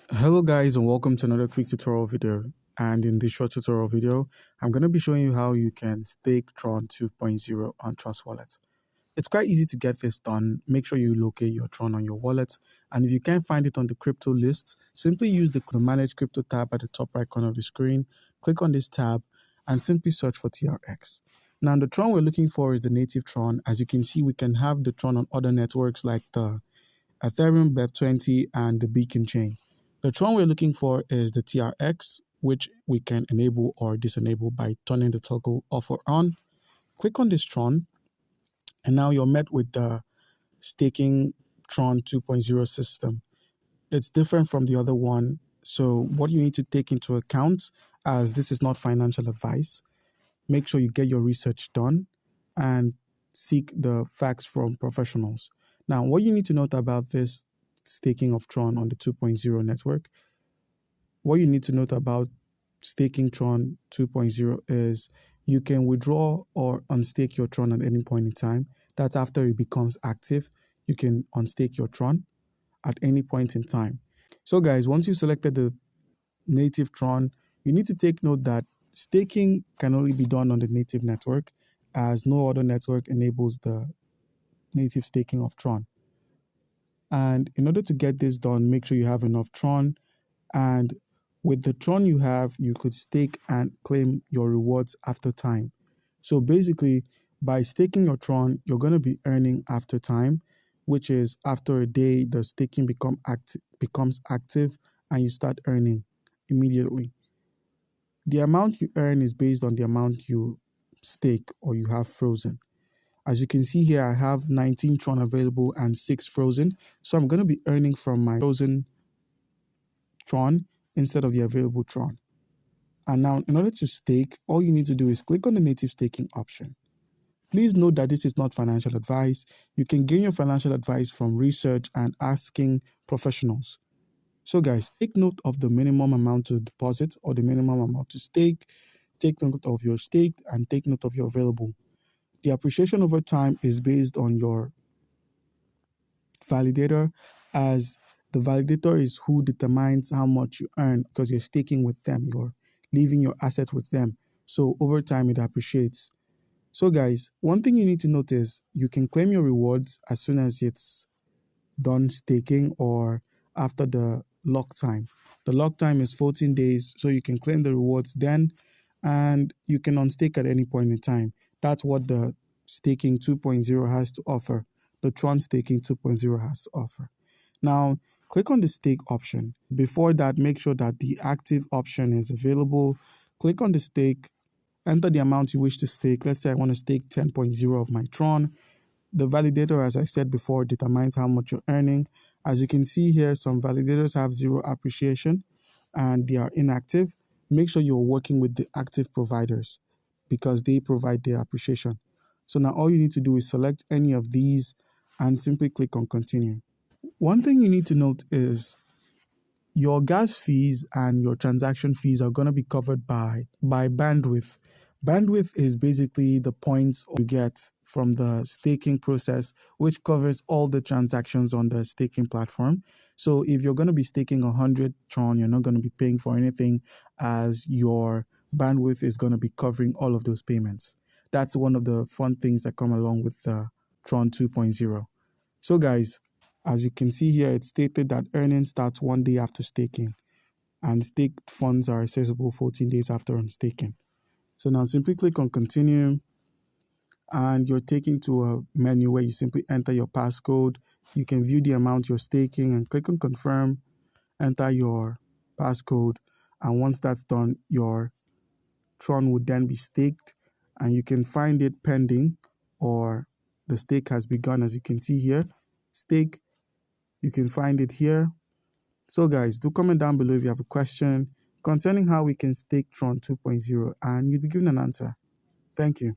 Hello guys and welcome to another quick tutorial video, and in this short tutorial video I'm going to be showing you how you can stake Tron 2.0 on Trust Wallet. It's quite easy to get this done. Make sure you locate your Tron on your wallet, and if you can't find it on the crypto list, simply use the manage crypto tab at the top right corner of the screen. Click on this tab and simply search for TRX. Now the Tron we're looking for is the native Tron. As you can see, we can have the Tron on other networks like the Ethereum, BEP20, and the Beacon chain. The Tron we're looking for is the TRX, which we can enable or disable by turning the toggle off or on. Click on this Tron, and now you're met with the staking Tron 2.0 system. It's different from the other one. So what you need to take into account, as this is not financial advice, make sure you get your research done and seek the facts from professionals. Now, what you need to note about this staking of Tron on the 2.0 network, what you need to note about staking Tron 2.0 is you can withdraw or unstake your Tron at any point in time. That's after it becomes active. You can unstake your Tron at any point in time. So guys, once you selected the native Tron, you need to take note that staking can only be done on the native network, as no other network enables the native staking of Tron. And in order to get this done, make sure you have enough Tron, and with the Tron you have, you could stake and claim your rewards after time. So basically, by staking your Tron, you're going to be earning after time, which is after a day, the staking becomes active and you start earning immediately. The amount you earn is based on the amount you stake or you have frozen. As you can see here, I have 19 Tron available and 6 frozen. So I'm going to be earning from my frozen Tron instead of the available Tron. And now, in order to stake, all you need to do is click on the native staking option. Please note that this is not financial advice. You can gain your financial advice from research and asking professionals. So guys, take note of the minimum amount to deposit or the minimum amount to stake. Take note of your stake and take note of your available. The appreciation over time is based on your validator, as the validator is who determines how much you earn because you're staking with them, you're leaving your assets with them. So over time it appreciates. So guys, one thing you need to notice, you can claim your rewards as soon as it's done staking or after the lock time. The lock time is 14 days, so you can claim the rewards then, and you can unstake at any point in time. That's what the staking 2.0 has to offer. The Tron staking 2.0 has to offer. Now, click on the stake option. Before that, make sure that the active option is available. Click on the stake, enter the amount you wish to stake. Let's say I want to stake 10.0 of my Tron. The validator, as I said before, determines how much you're earning. As you can see here, some validators have zero appreciation and they are inactive. Make sure you're working with the active providers because they provide their appreciation. So now all you need to do is select any of these and simply click on continue. One thing you need to note is your gas fees and your transaction fees are going to be covered by bandwidth. Bandwidth is basically the points you get from the staking process, which covers all the transactions on the staking platform. So if you're going to be staking 100 Tron, you're not going to be paying for anything, as your bandwidth is going to be covering all of those payments. That's one of the fun things that come along with the Tron 2.0. So guys, as you can see here, it's stated that earning starts 1 day after staking, and staked funds are accessible 14 days after unstaking. So now simply click on continue, and you're taken to a menu where you simply enter your passcode. You can view the amount you're staking and click on confirm, enter your passcode, and once that's done, your Tron would then be staked, and you can find it pending or the stake has begun. As you can see here, stake, you can find it here. So guys, do comment down below if you have a question concerning how we can stake Tron 2.0 and you'll be given an answer. Thank you.